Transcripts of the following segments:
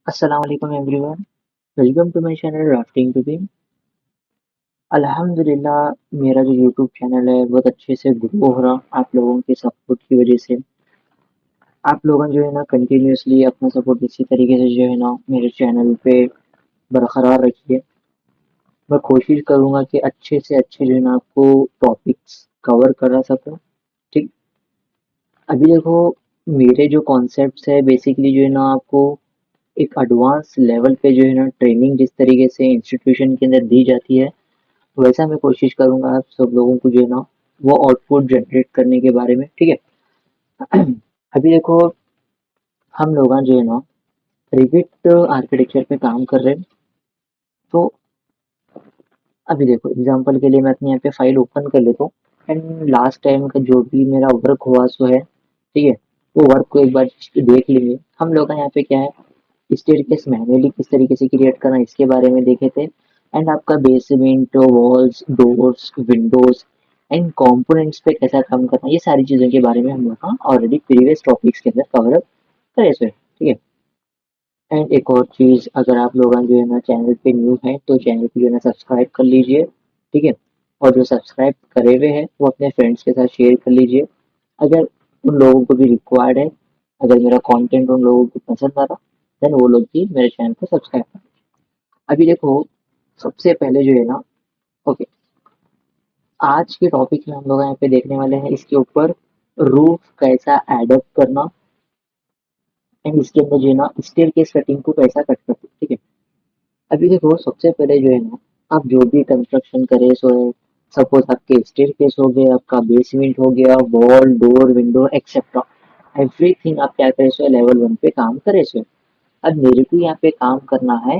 Assalamualaikum everyone. Welcome to my channel Rafting to Be. अल्हम्दुलिल्लाह मेरा जो यूट्यूब चैनल है बहुत अच्छे से ग्रो हो रहा आप लोगों के सपोर्ट की वजह से। आप लोगों ने जो है ना कंटिन्यूअसली अपना सपोर्ट इसी तरीके से जो है ना मेरे चैनल पे बरकरार रखिए। मैं कोशिश करूँगा कि अच्छे से अच्छे जो है ना आपको टॉपिक्स कवर करा सकूँ। ठीक, अभी देखो मेरे जो कॉन्सेप्ट्स है बेसिकली जो है ना आपको एक एडवांस लेवल पे जो है ना ट्रेनिंग जिस तरीके से इंस्टीट्यूशन के अंदर दी जाती है वैसा मैं कोशिश करूंगा आप सब लोगों को जो है ना वो आउटपुट जनरेट करने के बारे में। ठीक है। अभी देखो हम लोग जो है ना रिविट आर्किटेक्चर पे काम कर रहे हैं। तो अभी देखो एग्जांपल के लिए मैं अपने यहाँ पे फाइल ओपन कर लेता हूँ एंड लास्ट टाइम का जो भी मेरा वर्क हुआ सो है, ठीक है, वो वर्क को एक बार देख लेंगे। हम लोग का यहाँ पे क्या है, स्टेयरकेस मैनुअली किस तरीके से क्रिएट करना इसके बारे में देखे थे एंड आपका basement walls doors Windows and components पे कैसा काम करना ये सारी चीज़ों के बारे में हम लोग का ऑलरेडी प्रीवियस टॉपिक्स के अंदर कवर अप करे हुए हैं। ठीक है, एंड एक और चीज़ अगर आप लोग जो है ना चैनल पे न्यू है तो चैनल को जो है ना सब्सक्राइब कर लीजिए। ठीक है, और जो सब्सक्राइब करे हुए हैं वो अपने फ्रेंड्स के साथ शेयर कर लीजिए अगर उन लोगों को भी रिक्वायर्ड है। अगर मेरा कंटेंट उन लोगों को पसंद आ रहा देन वो लोग भी मेरे चैनल को सब्सक्राइब करें। अभी देखो सबसे पहले जो है ना, ओके, आज के टॉपिक में हम लोग यहाँ पे देखने वाले हैं इसके ऊपर रूफ कैसा एडअप करना एंड इसके अंदर जो है ना स्टेयरकेस कटिंग को कैसा कट करते हैं। ठीक है, अभी देखो सबसे पहले जो है ना आप जो भी कंस्ट्रक्शन करे सो है, सपोज आपके स्टेयरकेस हो गया, आपका बेसमेंट हो गया, wall door window etcetera, everything आप क्या करे सो लेवल वन पे काम करे सो। अब मेरे को यहाँ पे काम करना है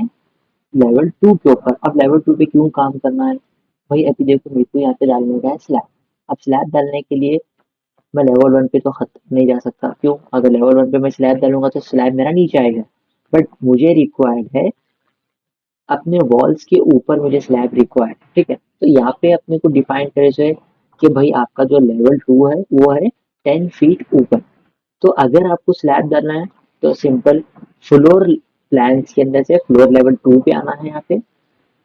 लेवल टू के ऊपर। अब लेवल टू पे क्यों काम करना है भाई, अभी देखो मेरे को यहाँ पे डालने का है स्लैब। अब स्लैब डालने के लिए मैं लेवल वन पे तो खत्म नहीं जा सकता, क्यों, अगर लेवल वन पे मैं स्लैब डालूंगा तो स्लैब मेरा नीचे आएगा। बट मुझे रिक्वायर्ड है अपने वॉल्स के ऊपर मुझे स्लैब रिक्वायर्ड। ठीक है, तो यहाँ पे अपने को डिफाइन करे से कि भाई आपका जो लेवल टू है वो है 10 फीट ऊपर। तो अगर आपको स्लैब डालना है तो सिंपल फ्लोर प्लान्स के अंदर से फ्लोर लेवल टू पे आना है यहाँ पे।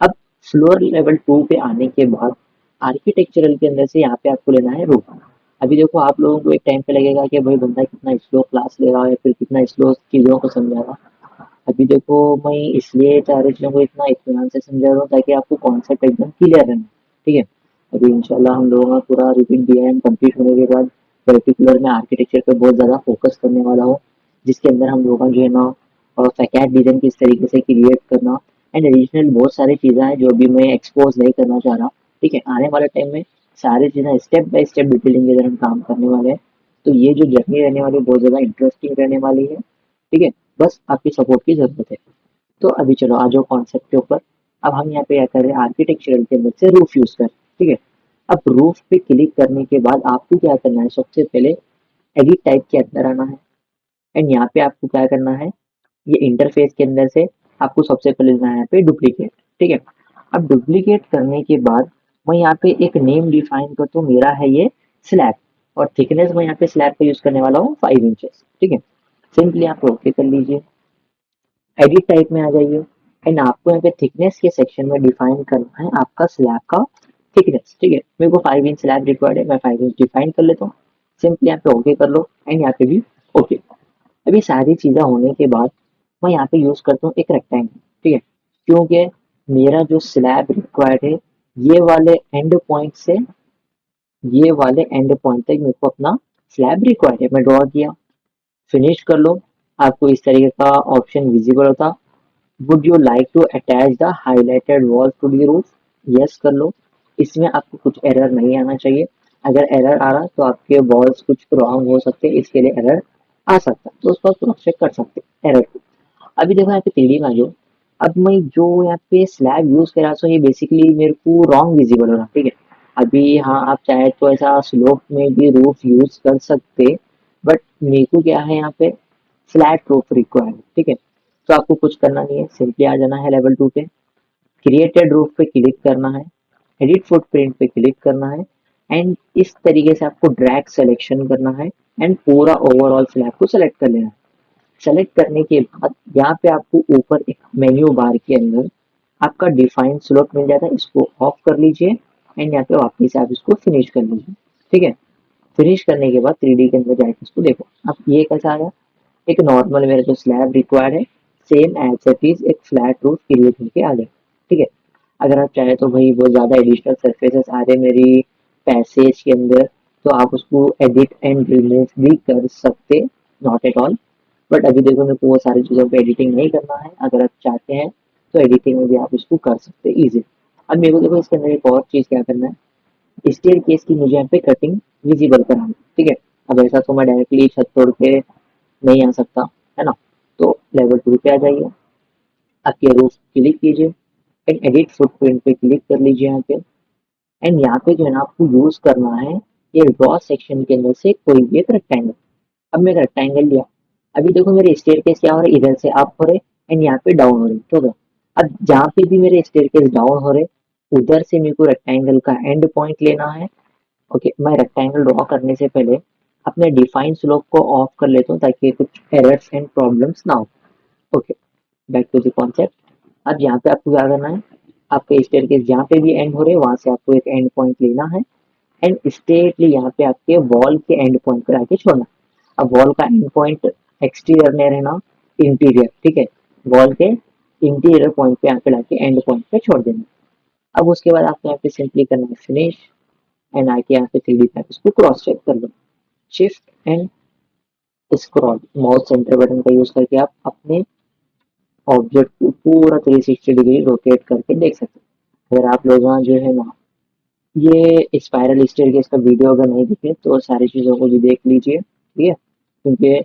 अब फ्लोर लेवल टू पे आने के बाद आर्किटेक्चरल के अंदर से यहाँ पे आपको लेना है रूफ। अभी देखो आप लोगों को एक टाइम पे लगेगा कि भाई बंदा कितना स्लो क्लास ले रहा है फिर कितना स्लो चीज़ों को समझा रहा। अभी देखो मैं इसलिए सारी चीज़ों को इतना इत्मीनान से समझा रहा हूँ ताकि आपको कॉन्सेप्ट एकदम क्लियर रहना। ठीक है, अभी इंशाल्लाह हम लोगों का पूरा रिपीट दिया है कंप्लीट होने के बाद पर्टिकुलर में आर्किटेक्चर पे बहुत ज़्यादा फोकस करने वाला हूँ, जिसके अंदर हम लोगों का जो है ना फैकेट डिजाइन किस तरीके से क्रिएट करना एंड एडिशनल बहुत सारी चीज़ें हैं जो अभी मैं एक्सपोज नहीं करना चाह रहा। ठीक है, आने वाले टाइम में सारी चीज़ें स्टेप बाय स्टेप डिटेलिंग के अंदर हम काम करने वाले हैं। तो ये जो जर्नी रहने वाली है बहुत ज़्यादा इंटरेस्टिंग रहने वाली है। ठीक है, बस आपकी सपोर्ट की ज़रूरत है। तो अभी चलो आ जाओ कॉन्सेप्ट के ऊपर। अब हम यहाँ पे क्या कर रहे हैं, आर्किटेक्चरल के अंदर से रूफ यूज कर। ठीक है, अब रूफ पे क्लिक करने के बाद आपको क्या करना है, सबसे पहले एडिट टाइप के अंदर आना है एंड यहाँ पे आपको क्या करना है, ये इंटरफेस के अंदर से आपको सबसे पहले लेना है यहाँ पे डुप्लीकेट। ठीक है, अब डुप्लीकेट करने के बाद मैं यहाँ पे एक नेम डिफाइन करता हूँ, मेरा है ये स्लैब, और थिकनेस मैं यहाँ पे स्लैब का यूज करने वाला हूँ 5 इंचेस। ठीक है, सिंपली आप ओके कर लीजिए, एडिट टाइप में आ जाइए एंड आपको यहाँ पे थिकनेस के सेक्शन में डिफाइन करना है आपका स्लैब का थिकनेस। ठीक है, मेरे को 5 इंच स्लैब रिक्वायर्ड है, मैं 5 इंच डिफाइन कर लेता हूँ। सिंपली यहाँ पे ओके कर लो एंड यहाँ पे भी ओके। अभी सारी चीज़ें होने के बाद मैं यहाँ पे यूज करता हूँ एक रेक्टेंगल। ठीक है, क्योंकि मेरा जो स्लैब रिक्वायर्ड है ये वाले एंड पॉइंट से ये वाले एंड पॉइंट तक मेरे को अपना स्लैब रिक्वायर्ड है, मैं ड्रॉ किया, फिनिश कर लो। आपको इस तरीके का ऑप्शन विजिबल होता, would you like to attach the highlighted wall to the roof, yes कर लो। इसमें आपको कुछ एरर नहीं आना चाहिए, अगर एरर आ रहा तो आपके वॉल्स कुछ रॉन्ग हो सकते हैं, इसके लिए एरर आ सकता है, तो उस पर क्रॉस चेक कर सकते हैं एरर को। अभी देखो यहाँ पे थ्री में आ जाओ। अब मैं जो यहाँ पे स्लैब यूज कर रहा हूँ ये बेसिकली मेरे को रॉन्ग विजिबल हो रहा। ठीक है, अभी हाँ आप चाहे तो ऐसा स्लोप में भी रूफ यूज कर सकते, बट मेरे को क्या है यहाँ पे फ्लैट रूफ रिक्वायर्ड। ठीक है, तो आपको कुछ करना नहीं है, सिंपली आ जाना है लेवल टू पे, क्रिएटेड रूफ पे क्लिक करना है, एडिट फुटप्रिंट पे क्लिक करना है एंड इस तरीके से आपको ड्रैग सिलेक्शन करना है एंड पूरा ओवरऑल स्लैब को सेलेक्ट कर लेना है। सेलेक्ट करने के बाद यहाँ पे आपको ऊपर एक मेन्यू बार के अंदर आपका डिफाइन स्लॉट मिल जाता है, इसको ऑफ कर लीजिए एंड यहाँ पे वापस से आप इसको फिनिश कर लीजिए। ठीक है, फिनिश करने के बाद 3D के अंदर जाके इसको देखो, अब ये कैसा आ गया, एक नॉर्मल मेरा जो स्लैब रिक्वायर्ड है सेम एज इट इज एक फ्लैट रूफ क्रिएट होके आ गया। ठीक है, अगर आप चाहे तो भाई वो ज़्यादा एडिशनल सर्फेसेस आ रहे मेरी पैसेज के अंदर, तो आप उसको एडिट एंड रिमूव भी कर सकते, नॉट एट ऑल। बट अभी देखो मेरे को वो सारी चीज़ों पे एडिटिंग नहीं करना है, अगर आप चाहते हैं तो एडिटिंग में भी आप इसको कर सकते हैं ईजी। अब मेरे को देखो इसके अंदर एक और चीज़ क्या करना है, स्टेयर केस की मुझे यहाँ पे कटिंग विजिबल कराना है। ठीक है, अब ऐसा तो मैं डायरेक्टली छत तोड़ के नहीं आ सकता, है ना, तो लेवल 2 पे आ जाइए, आपके रूफ क्लिक कीजिए एंड एडिट फुटप्रिंट पे क्लिक कर लीजिए यहाँ पे। एंड यहाँ पे जो है ना आपको यूज करना है ये ड्रॉ सेक्शन के अंदर से कोई भी एक रेक्टेंगल। अब मैं रेक्टेंगल लिया, अभी देखो मेरे स्टेयर केस क्या हो रहे, इधर से अप हो रहे एंड यहाँ पे डाउन हो रहे, ठीक है। अब जहाँ पे भी मेरे स्टेयर केस डाउन हो रहे, उधर से मेरे को रेक्टेंगल का एंड पॉइंट लेना है। ओके, मैं रेक्टेंगल ड्रॉ करने से पहले अपने डिफाइन स्लोप को ऑफ कर लेता हूँ ताकि कुछ एरर्स एंड प्रॉब्लम्स ना हो। Okay, back to the concept. अब यहाँ पे आपको क्या करना है, आपके स्टेयरकेस जहाँ पे भी एंड हो रहे हैं वहां से आपको एक एंड पॉइंट लेना है एंड स्ट्रेटली यहाँ पे आपके वॉल के एंड पॉइंट पर आके छोड़ना। अब वॉल का एंड पॉइंट एक्सटीरियर में रहना, इंटीरियर, ठीक है, वॉल के इंटीरियर पॉइंट पे यहाँ पे लाके एंड पॉइंट पे छोड़ देना। अब उसके बाद आपको यहाँ पे सिंपली करना है फिनिश एंड आके यहाँ पे 3D पे इसको क्रॉस चेक कर लो, shift and scroll mouse center button का यूज करके आप अपने ऑब्जेक्ट को पूरा 360 डिग्री रोटेट करके देख सकते हैं। अगर आप लोग यहाँ जो है ना ये स्पाइरल स्टेयरकेस का वीडियो अगर नहीं दिखे तो सारी चीज़ों को भी देख लीजिए, ठीक है, क्योंकि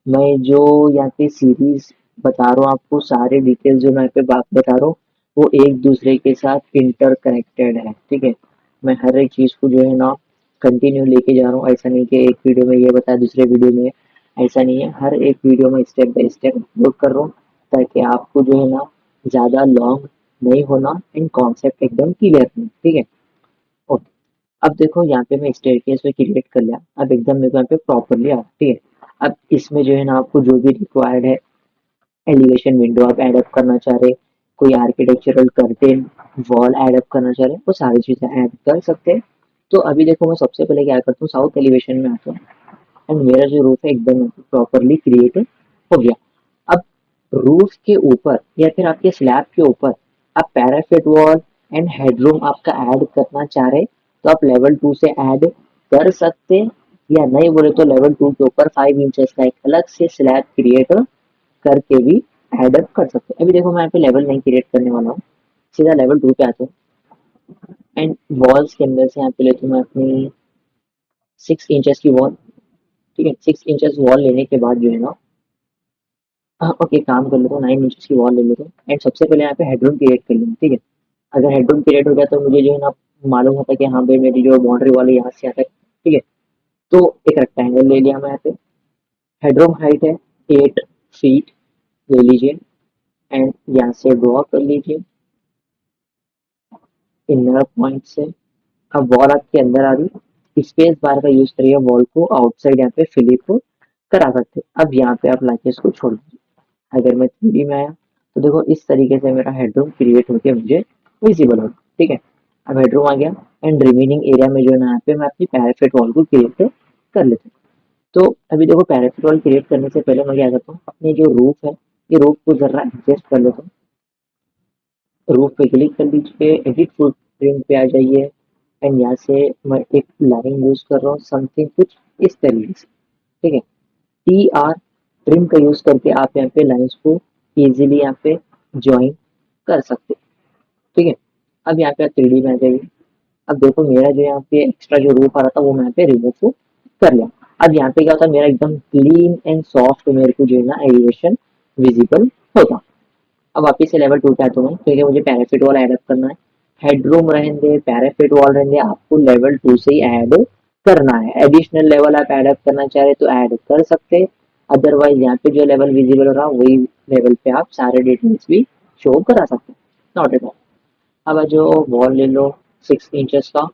मैं जो यहाँ पे सीरीज बता रहा हूँ आपको सारे डिटेल्स जो मैं यहाँ पे बात बता रहा हूँ वो एक दूसरे के साथ इंटर कनेक्टेड है। ठीक है, मैं हर एक चीज़ को जो है ना कंटिन्यू लेके जा रहा हूँ, ऐसा नहीं कि एक वीडियो में ये बताया दूसरे वीडियो में, ऐसा नहीं है, हर एक वीडियो में स्टेप बाय स्टेप अपलोड कर रहा हूँ ताकि आपको जो है ना ज़्यादा लॉन्ग नहीं होना एंड कॉन्सेप्ट एकदम क्लियर हो। ठीक है, ओके। अब देखो यहाँ पे मैं स्टेयरकेस में क्रिएट कर लिया, अब एकदम मेरे को यहाँ पे प्रॉपरली आ, ठीक है। अब इसमें जो है ना आपको जो भी रिक्वायर्ड है, एलिवेशन विंडो आप ऐड अप करना चाह रहे, कोई architectural curtain wall add up करना चाह रहे, वो सारी चीज़ें ऐड कर सकते हैं। तो अभी देखो मैं सबसे पहले क्या करता हूँ, साउथ एलिवेशन में आता हूँ एंड मेरा जो रूफ है एकदम प्रॉपरली क्रिएट हो गया। अब रूफ के ऊपर या फिर आपके स्लैब के ऊपर आप पैराफिट वॉल एंड हेडरूम आपका ऐड करना चाह रहे तो आप लेवल 2 से ऐड कर सकते, या नहीं बोले तो लेवल 2 के ऊपर 5 इंचेस का एक अलग से स्लैब क्रिएट करके भी ऐड अप कर सकते। अभी देखो मैं यहाँ पे लेवल नहीं क्रिएट करने वाला हूँ, सीधा लेवल 2 पे आता हूँ एंड वॉल्स के अंदर से यहाँ पे लेता हूँ मैं अपनी 6 इंचेस की वॉल। ठीक है, 6 इंचेस वॉल लेने के बाद जो है ना, हाँ ओके, काम कर लेता हूँ 9 इंचेस की वॉल ले लेता हूँ एंड सबसे पहले यहाँ पे हेडरूम क्रिएट कर लूँ। ठीक है, अगर हेडरूम क्रिएट हो गया तो मुझे जो है ना मालूम होता है कि हाँ भाई मेरी जो बाउंड्री वाल है यहाँ से आता है। ठीक है, तो एक रेक्टेंगल ले लिया मैं यहाँ पे, हेडरूम हाइट है 8 फीट ले लीजिए एंड यहाँ से ड्रॉ कर लीजिए इनर पॉइंट से। अब वॉल आपके अंदर आ रही, स्पेस बार का यूज करिए वॉल को आउटसाइड यहाँ पे फिलिप करा सकते। अब यहाँ पे आप लाके इसको छोड़ दीजिए। अगर मैं 3D में आया तो देखो इस तरीके से मेरा हेडरूम क्रिएट होकर मुझे विजिबल होगा। ठीक है, अब हेडरूम आ गया एंड रिमेनिंग एरिया में जो है ना यहाँ पे मैं अपनी पैराफिट वॉल को क्रिएट कर लेता हूँ। तो अभी देखो पैराफिट वॉल क्रिएट करने से पहले मैं क्या करता हूँ, अपने जो रूफ है ये रूफ को जरा एडजस्ट कर लेता हूँ। रूफ पे क्लिक कर लीजिए, एडिट फुटप्रिंट पे आ जाइए एंड यहाँ से मैं एक लाइन यूज कर रहा हूँ समथिंग कुछ इस तरीके से। ठीक है, ट्रिम का यूज करके आप यहाँ पे लाइंस को इजीली यहाँ पे ज्वाइन कर सकते। ठीक है, अब यहाँ पे आप 3D में आ जाइए। अब देखो मेरा जो यहाँ पे एक्स्ट्रा जो रूफ आ रहा था वो मैं यहाँ पे रिमूव कर लिया। अब यहाँ पे क्या होता है, मेरा एकदम क्लीन एंड सॉफ्ट मेरे को जो है ना एलिवेशन विजिबल होता। अब वापिस से लेवल 2 पे आता हूँ मैं, क्योंकि मुझे पैराफिट वॉल ऐड अप करना है। हेडरूम रहने दे, पैराफिट वॉल रहने दे, आपको लेवल 2 से ही ऐड करना है। एडिशनल लेवल आप ऐड अप करना चाह रहे तो ऐड कर सकते, अदरवाइज यहाँ पे जो लेवल विजिबल हो रहा है वही लेवल पे आप सारे डिटेल्स भी शो करा सकते, नॉट एट ऑल। अब जो वॉल ले लो 6 इंचेस का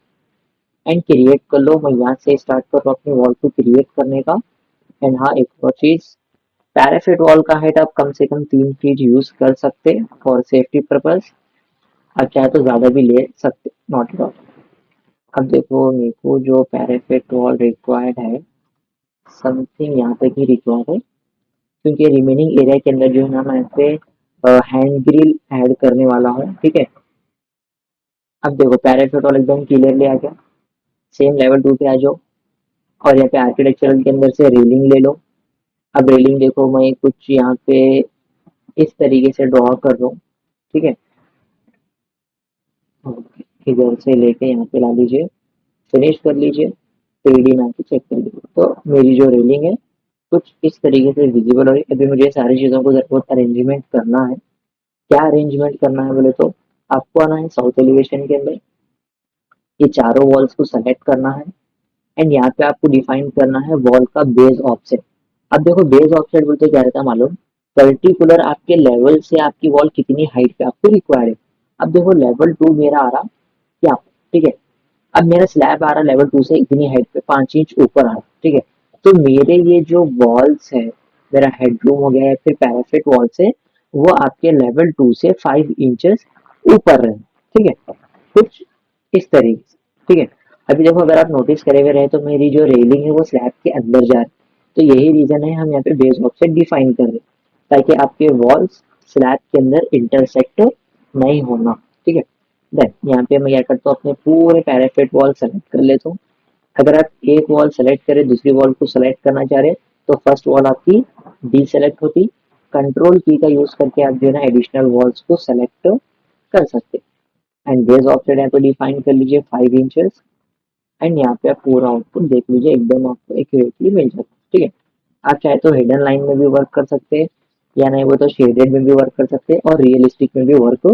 एंड क्रिएट कर लो, मैं यहाँ से स्टार्ट कर रहा हूँ अपनी वॉल को क्रिएट करने का। एंड हाँ एक और चीज़, पैराफिट वॉल का हाइट आप कम से कम 3 फीट यूज कर सकते फॉर सेफ्टी पर्पज। आप चाहे तो ज्यादा भी ले सकते, नॉट एट ऑल। अब देखो मेरे को जो पैराफिट वॉल रिक्वायर्ड है, समथिंग यहाँ तक ही रिक्वायर्ड है, क्योंकि रिमेनिंग एरिया के अंदर जो है ना मैं यहाँ पे हैंड ग्रिल ऐड करने वाला हूँ, ठीक है। अब देखो पैराफिट वॉल एकदम क्लियरली आ गया। सेम लेवल 2 पे आ जाओ और यहाँ पे आर्किटेक्चरल के अंदर से रेलिंग ले लो। अब रेलिंग देखो मैं कुछ यहाँ पे इस तरीके से ड्रॉ कर रहा हूँ, ठीक है। इधर से लेके यहाँ पे ला लीजिए, फिनिश कर लीजिए, 3D में आके चेक कर लीजिए। तो मेरी जो रेलिंग है कुछ इस तरीके से विजिबल हो रही है। अभी मुझे सारी चीज़ों को बहुत अरेंजमेंट करना है। क्या अरेंजमेंट करना है बोले तो आपको आना है साउथ एलिवेशन के अंदर, ये चारों वॉल्स को सेलेक्ट करना है एंड यहाँ पे आपको डिफाइन करना है वॉल का बेस ऑफसेट। अब देखो बेस ऑफसेट बोलते क्या रहता है मालूम, पर्टिकुलर आपके लेवल से आपकी वॉल कितनी हाइट पे आपको रिक्वायर्ड है। अब देखो लेवल 2 मेरा आ रहा क्या, ठीक है। अब मेरा स्लैब आ रहा लेवल 2 से इतनी हाइट पे 5 इंच ऊपर आ रहा, ठीक है। तो मेरे ये जो वॉल्स है, मेरा हेडरूम हो गया है फिर पैराफिट वॉल्स है, वो आपके लेवल 2 से 5 इंचेस ऊपर रहे, ठीक है। कुछ इस तरीके से, ठीक है। अभी देखो अगर आप नोटिस करे हुए रहे तो मेरी जो रेलिंग है वो स्लैब के अंदर जा रही है। तो यही रीजन है हम यहाँ पे बेस ऑफसेट डिफाइन कर रहे हैं, ताकि आपके वॉल्स स्लैब के अंदर इंटरसेक्ट नहीं होना, ठीक है। देन यहाँ पे मैं क्या करता हूँ, अपने पूरे पैराफिट वॉल सेलेक्ट कर लेता हूँ। अगर आप एक वॉल सेलेक्ट करें दूसरी वॉल को सेलेक्ट करना चाह रहे तो फर्स्ट वॉल आपकी डी सेलेक्ट होती, कंट्रोल की का यूज करके आप जो है ना एडिशनल वॉल्स को सेलेक्ट कर सकते। एंड बेस ऑफसेट यहाँ पे डिफाइन कर लीजिए 5 इंचेस। एंड यहाँ पे आप पूरा आउटपुट देख लीजिए, एकदम आपको एक्यूरेटली मिल जाता है, ठीक है। आप चाहे तो हिडन लाइन में भी वर्क कर सकते हैं, या नहीं वो तो शेडेड में भी वर्क कर सकते हैं और रियलिस्टिक में भी वर्क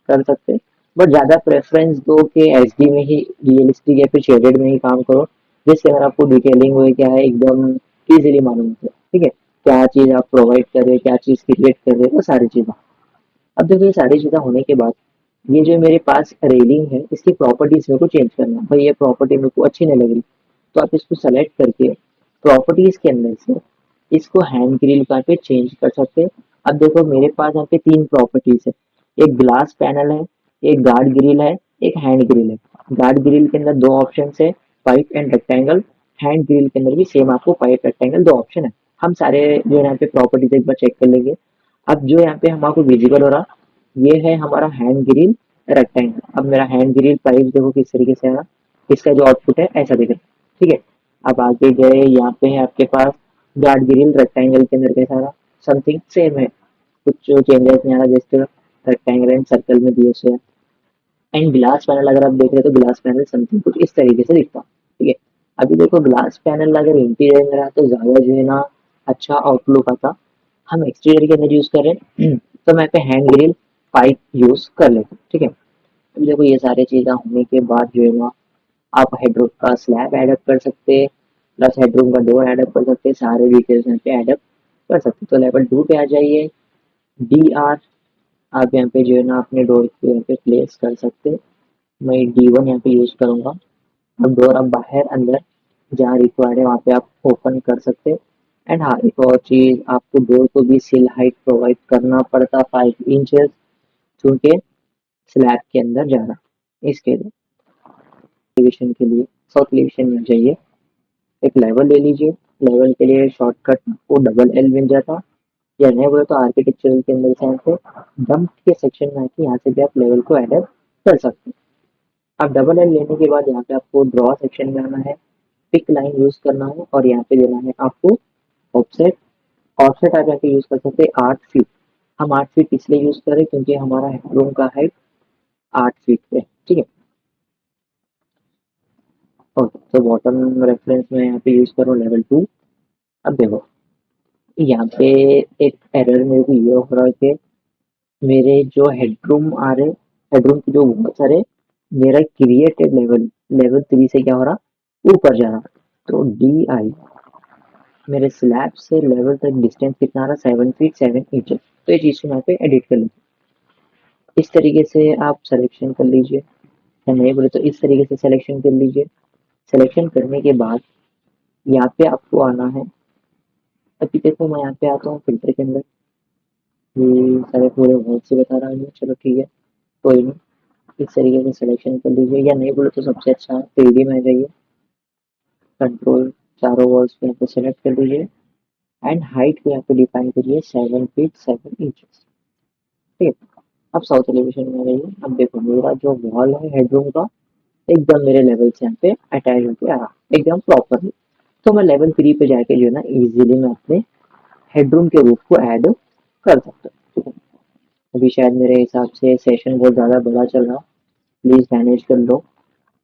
कर सकते हैं। बट ज़्यादा प्रेफरेंस दो कि एचडी में ही रियलिस्टिक या फिर शेडेड में ही काम करो, जिससे अगर आपको डिटेलिंग हुई क्या है एकदम इजीली मालूम होता है, ठीक है। क्या चीज़ आप प्रोवाइड कर रहे हैं, क्या चीज़ क्रिएट कर रहे हैं, वो सारी चीज़ें। अब देखो ये सारी चीज़ें होने के बाद ये जो मेरे पास रेलिंग है इसकी प्रॉपर्टीज मेरे को चेंज करना है। भाई ये प्रॉपर्टी मेरे को अच्छी नहीं लग रही, तो आप इसको सेलेक्ट करके प्रॉपर्टीज के अंदर से इसको हैंड ग्रिल का पे चेंज कर सकते हैं। अब देखो मेरे पास यहाँ पे 3 प्रॉपर्टीज है, एक ग्लास पैनल है, एक गार्ड ग्रिल है, एक हैंड ग्रिल है। गार्ड ग्रिल के अंदर 2 ऑप्शन है, pipe and rectangle. Hand grill के अंदर भी सेम आपको पाइप रेक्टेंगल 2 ऑप्शन है। हम सारे जो है यहाँ पे प्रॉपर्टीज एक बार चेक कर लेंगे। अब जो यहाँ पे हमारे विजिबल हो रहा ये है हमारा हैंड ग्रिल रेक्टेंगल। अब मेरा हैंड ग्रिल प्राइस देखो किस तरीके से है, इसका जो आउटपुट है ऐसा दिख रहा है, ठीक है। अब आगे गए यहाँ पे है आपके पास गार्ड ग्रिल रेक्टेंगल के अंदर कैसा रहा, समथिंग सेम है, कुछ चेंजेस नहीं आ रहा, जैसे रेक्टेंगल एंड सर्कल में दिए हुए। एंड ग्लास पैनल अगर आप देख रहे हो तो ग्लास पैनल समथिंग कुछ इस तरीके से दिखता है, ठीक है। अभी देखो ग्लास पैनल अगर इंटीरियर में रहा तो ज्यादा जो है ना अच्छा आउटलुक आता। हम एक्सटीरियर के अंदर यूज कर रहे हैं तो मैं पे हैंड ग्रिल पाइप यूज कर लेता हूँ, ठीक है। अब देखो ये सारी चीजें होने के बाद जो है ना आप हेडरूम का स्लैब एडअप कर सकते हैं, प्लस हेडरूम का डोर एडअप कर सकते हैं, सारे डिटेल्स यहाँ पे एडअप कर सकते हैं। तो लेवल 2 पे आ जाइए, डी आर आप यहाँ पे जो है ना अपने डोर को यहाँ पे प्लेस कर सकते हैं। मैं D1 यहाँ पे यूज करूंगा। अब डोर आप बाहर अंदर जहाँ रिक्वायर्ड है वहाँ पे आप ओपन कर सकते हैं। एंड हाँ एक और चीज, आपको डोर को भी सिल हाइट प्रोवाइड करना पड़ता 5 इंचेस, क्योंकि स्लैब के अंदर जाना। इसके लिए एलिवेशन के लिए साउथ एलिवेशन में जाइए, एक लेवल ले लीजिए। लेवल के लिए शॉर्टकट आपको डबल एल मिल जाता, या नहीं बोले तो आर्किटेक्चरल के अंदर से आपको डंप के सेक्शन में आके यहाँ से भी आप लेवल को एडअप कर सकते हैं। अब डबल एल लेने के बाद यहाँ पे आपको ड्रॉ सेक्शन में आना है, पिक लाइन यूज करना है और यहाँ पे देना है आपको ऑफसेट। ऑफसेट आप यहाँ पे यूज कर सकते हैं 8 फीट। हम 8 फीट इसलिए यूज करें क्योंकि हमारा रूम का हाइट 8 फीट पे, ठीक है। ओके तो बॉटम रेफरेंस में यहाँ पे यूज करो लेवल 2। अब देखो यहाँ पे एक एरर मेरे को ये हो रहा है कि मेरे जो हेडरूम आ रहे, हेडरूम की जो बहुत सारे मेरा क्रिएटेड लेवल लेवल 3 से क्या हो रहा ऊपर जा रहा। तो डी आई मेरे स्लैब से लेवल तक डिस्टेंस कितना आ रहा 7 फीट 7 इंचेस। तो ये चीज़ को यहाँ पे एडिट कर लीजिए, इस तरीके से आप सिलेक्शन कर लीजिए, या नहीं बोले तो इस तरीके से सिलेक्शन कर लीजिए। सिलेक्शन करने के बाद यहाँ पे आपको आना है अभी देखो मैं यहाँ पे आता हूँ फिल्टर के अंदर, ये सारे पूरे बहुत से बता रहा हूँ, चलो ठीक है कोई नहीं। इस तरीके से सिलेक्शन कर लीजिए, या नहीं बोले तो सबसे अच्छा 3D में आ जाइए, कंट्रोल चारों वॉल्स पे यहाँ पे सेलेक्ट कर लीजिए एंड हाइट को यहाँ पे डिफाइन करिए 7 फीट 7 इंचेस। ठीक है, अब साउथ एलिवेशन में आ जाइए। अब देखो मेरा जो वॉल है हेडरूम का एकदम मेरे लेवल से यहाँ पे अटैच होकर आ रहा एकदम प्रॉपरली। तो मैं लेवल 3 पे जाके जो है ना इजीली मैं अपने हेडरूम के रूफ को ऐड कर सकता हूँ। ठीक है, अभी शायद मेरे हिसाब से सेशन बहुत ज़्यादा बड़ा चल रहा, प्लीज़ मैनेज कर लो।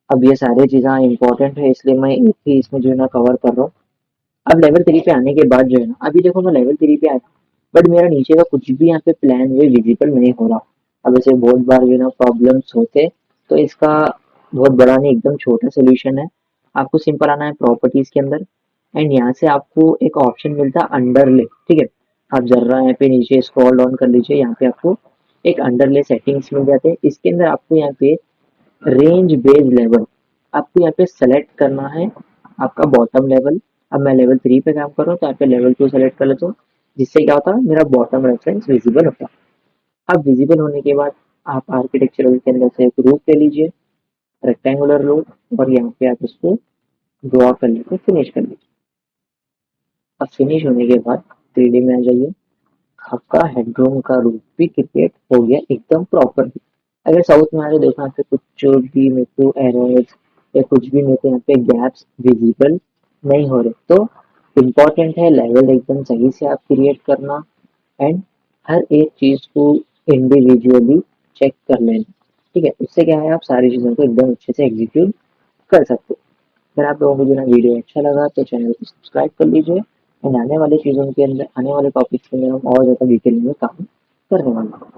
अब ये सारी चीज़ें इंपॉर्टेंट है इसलिए मैं एक ही इसमें जो है ना कवर कर रहा हूँ। अब लेवल 3 पे आने के बाद जो है ना, अभी देखो मैं लेवल 3 पे आया, बट मेरा नीचे का कुछ भी यहाँ पे प्लान जो है विजिबल नहीं हो रहा। अब ऐसे बहुत बार जो है ना प्रॉब्लम्स होते, तो इसका बहुत बड़ा नहीं एकदम छोटा सोल्यूशन है। आपको सिंपल आना है प्रॉपर्टीज के अंदर एंड यहाँ से आपको एक ऑप्शन मिलता है अंडरले। ठीक है, आप जरा यहाँ पे नीचे स्क्रॉल डाउन कर लीजिए, यहाँ पे आपको एक अंडरले सेटिंग्स मिल जाते हैं। इसके अंदर आपको यहाँ पे रेंज बेस्ड लेवल आपको यहाँ पे सेलेक्ट करना है, आपका बॉटम लेवल। अब मैं लेवल 3 पे काम कर रहा हूँ तो यहाँ पे लेवल 2 सेलेक्ट कर लेता हूँ, जिससे क्या होता है मेरा बॉटम रेफरेंस विजिबल होता है। अब विजिबल होने के बाद आप आर्किटेक्चरल के अंदर से एक रूफ ले लीजिए, रेक्टेंगुलर रूफ, और यहाँ पे आप इसको ड्रॉ कर लीजिए, फिनिश कर लीजिए। अब फिनिश होने के बाद 3D में आ जाइए, आपका हेडरूम का रूफ भी क्रिएट हो गया एकदम प्रॉपरली। अगर साउथ में आ रहे देखो यहाँ पे कुछ भी मेरे को एरर्स या कुछ भी मेरे को यहाँ पे गैप्स विजिबल नहीं हो रहे, तो इम्पोर्टेंट है लेवल एकदम सही से आप क्रिएट करना एंड हर एक चीज को इंडिविजुअली चेक कर लेना। ठीक है, उससे क्या है आप सारी चीजों को एकदम अच्छे से एग्जीक्यूट कर सकते हो। अगर आप लोगों को जो ना वीडियो अच्छा लगा तो चैनल को सब्सक्राइब कर लीजिए एंड आने वाले चीज़ों के अंदर, आने वाले टॉपिक्स के अंदर हम और ज़्यादा डिटेल में काम करने वाले हैं।